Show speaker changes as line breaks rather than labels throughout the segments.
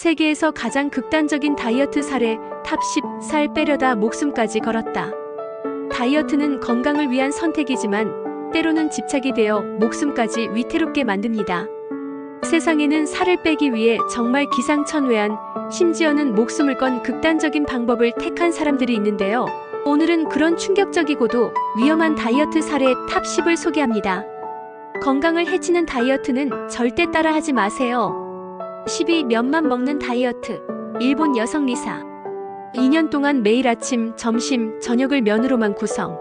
세계에서 가장 극단적인 다이어트 사례 탑 10, 살 빼려다 목숨까지 걸었다. 다이어트는 건강을 위한 선택이지만 때로는 집착이 되어 목숨까지 위태롭게 만듭니다. 세상에는 살을 빼기 위해 정말 기상천외한, 심지어는 목숨을 건 극단적인 방법을 택한 사람들이 있는데요. 오늘은 그런 충격적이고도 위험한 다이어트 사례 탑 10을 소개합니다. 건강을 해치는 다이어트는 절대 따라하지 마세요. 10위 면만 먹는 다이어트. 일본 여성 리사. 2년 동안 매일 아침, 점심, 저녁을 면으로만 구성.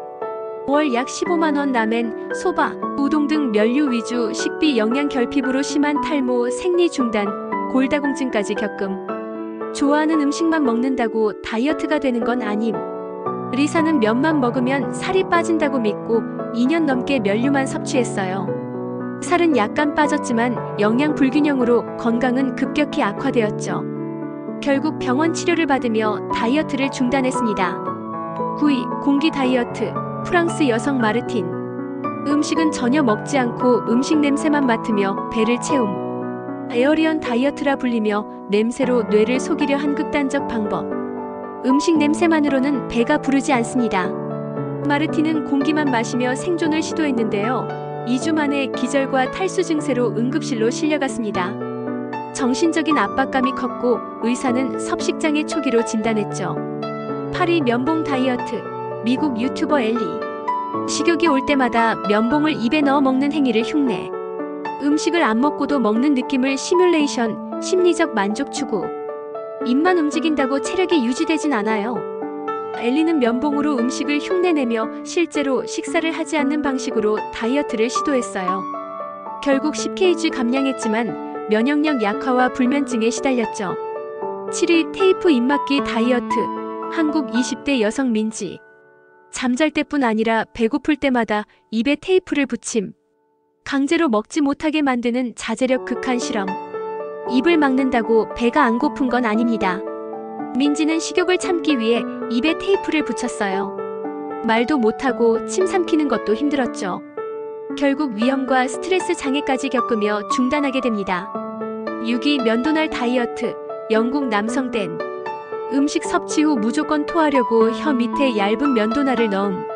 월 약 15만원 라멘, 소바, 우동 등 면류 위주 식비 영양 결핍으로 심한 탈모, 생리 중단, 골다공증까지 겪음. 좋아하는 음식만 먹는다고 다이어트가 되는 건 아님. 리사는 면만 먹으면 살이 빠진다고 믿고 2년 넘게 면류만 섭취했어요. 살은 약간 빠졌지만 영양 불균형으로 건강은 급격히 악화되었죠. 결국 병원 치료를 받으며 다이어트를 중단했습니다. 9위, 공기 다이어트. 프랑스 여성 마르틴. 음식은 전혀 먹지 않고 음식 냄새만 맡으며 배를 채움. 에어리언 다이어트라 불리며 냄새로 뇌를 속이려 한 극단적 방법. 음식 냄새만으로는 배가 부르지 않습니다. 마르틴은 공기만 마시며 생존을 시도했는데요. 2주 만에 기절과 탈수 증세로 응급실로 실려갔습니다. 정신적인 압박감이 컸고 의사는 섭식장애 초기로 진단했죠. 8위 면봉 다이어트. 미국 유튜버 엘리. 식욕이 올 때마다 면봉을 입에 넣어 먹는 행위를 흉내. 음식을 안 먹고도 먹는 느낌을 시뮬레이션, 심리적 만족 추구. 입만 움직인다고 체력이 유지되진 않아요. 엘리는 면봉으로 음식을 흉내내며 실제로 식사를 하지 않는 방식으로 다이어트를 시도했어요. 결국 10kg 감량했지만 면역력 약화와 불면증에 시달렸죠. 7위 테이프 입막기 다이어트. 한국 20대 여성 민지. 잠잘 때뿐 아니라 배고플 때마다 입에 테이프를 붙임. 강제로 먹지 못하게 만드는 자제력 극한 실험. 입을 막는다고 배가 안 고픈 건 아닙니다. 민지는 식욕을 참기 위해 입에 테이프를 붙였어요. 말도 못하고 침 삼키는 것도 힘들었죠. 결국 위염과 스트레스 장애까지 겪으며 중단하게 됩니다. 6위 면도날 다이어트. 영국 남성 댄. 음식 섭취 후 무조건 토하려고 혀 밑에 얇은 면도날을 넣음.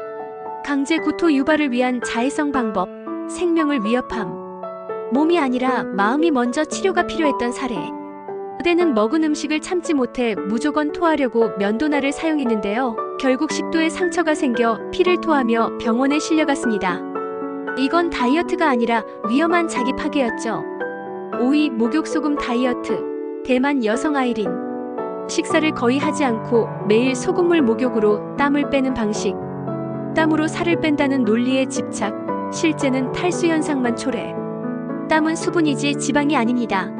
강제 구토 유발을 위한 자해성 방법. 생명을 위협함. 몸이 아니라 마음이 먼저 치료가 필요했던 사례. 그대는 먹은 음식을 참지 못해 무조건 토하려고 면도날을 사용했는데요. 결국 식도에 상처가 생겨 피를 토하며 병원에 실려갔습니다. 이건 다이어트가 아니라 위험한 자기 파괴였죠. 5위 목욕소금 다이어트. 대만 여성 아이린. 식사를 거의 하지 않고 매일 소금물 목욕으로 땀을 빼는 방식. 땀으로 살을 뺀다는 논리에 집착. 실제는 탈수 현상만 초래. 땀은 수분이지 지방이 아닙니다.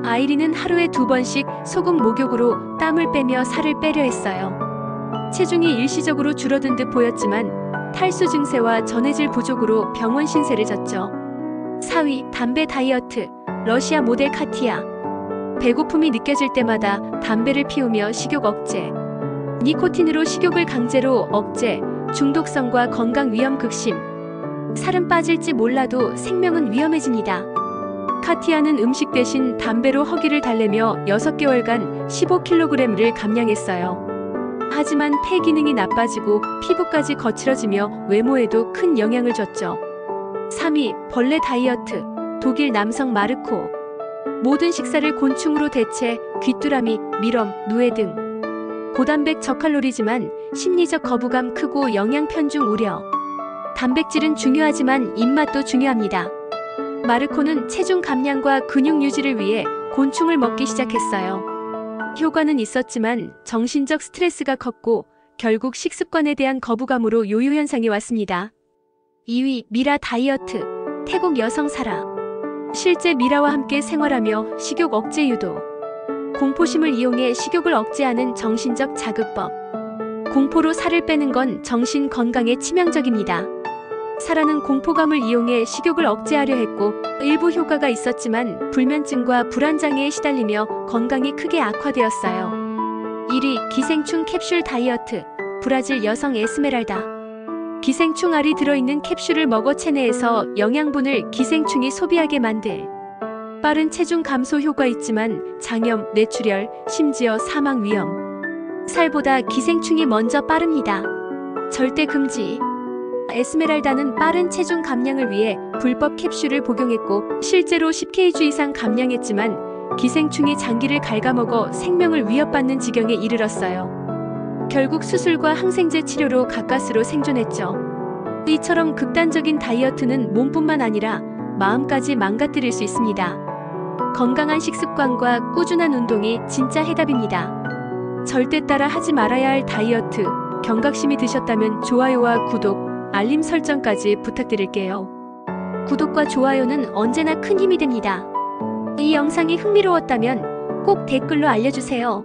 아이린은 하루에 2번씩 소금 목욕으로 땀을 빼며 살을 빼려 했어요. 체중이 일시적으로 줄어든 듯 보였지만 탈수 증세와 전해질 부족으로 병원 신세를 졌죠. 4위 담배 다이어트. 러시아 모델 카티아. 배고픔이 느껴질 때마다 담배를 피우며 식욕 억제. 니코틴으로 식욕을 강제로 억제. 중독성과 건강 위험 극심. 살은 빠질지 몰라도 생명은 위험해집니다. 카티아는 음식 대신 담배로 허기를 달래며 6개월간 15kg를 감량했어요. 하지만 폐 기능이 나빠지고 피부까지 거칠어지며 외모에도 큰 영향을 줬죠. 3위 벌레 다이어트. 독일 남성 마르코. 모든 식사를 곤충으로 대체. 귀뚜라미, 미럼, 누에 등. 고단백 저칼로리지만 심리적 거부감 크고 영양 편중 우려. 단백질은 중요하지만 입맛도 중요합니다. 마르코는 체중 감량과 근육 유지를 위해 곤충을 먹기 시작했어요. 효과는 있었지만 정신적 스트레스가 컸고 결국 식습관에 대한 거부감으로 요요 현상이 왔습니다. 2위 미라 다이어트. 태국 여성 사라. 실제 미라와 함께 생활하며 식욕 억제 유도. 공포심을 이용해 식욕을 억제하는 정신적 자극법. 공포로 살을 빼는 건 정신 건강에 치명적입니다. 사라는 공포감을 이용해 식욕을 억제하려 했고 일부 효과가 있었지만 불면증과 불안장애에 시달리며 건강이 크게 악화되었어요. 1위 기생충 캡슐 다이어트. 브라질 여성 에스메랄다. 기생충 알이 들어있는 캡슐을 먹어 체내에서 영양분을 기생충이 소비하게 만들. 빠른 체중 감소 효과 있지만 장염, 뇌출혈, 심지어 사망 위험. 살보다 기생충이 먼저 빠릅니다. 절대 금지. 에스메랄다는 빠른 체중 감량을 위해 불법 캡슐을 복용했고 실제로 10kg 이상 감량했지만 기생충이 장기를 갉아먹어 생명을 위협받는 지경에 이르렀어요. 결국 수술과 항생제 치료로 가까스로 생존했죠. 이처럼 극단적인 다이어트는 몸뿐만 아니라 마음까지 망가뜨릴 수 있습니다. 건강한 식습관과 꾸준한 운동이 진짜 해답입니다. 절대 따라 하지 말아야 할 다이어트, 경각심이 드셨다면 좋아요와 구독, 알림 설정까지 부탁드릴게요. 구독과 좋아요는 언제나 큰 힘이 됩니다. 이 영상이 흥미로웠다면 꼭 댓글로 알려주세요.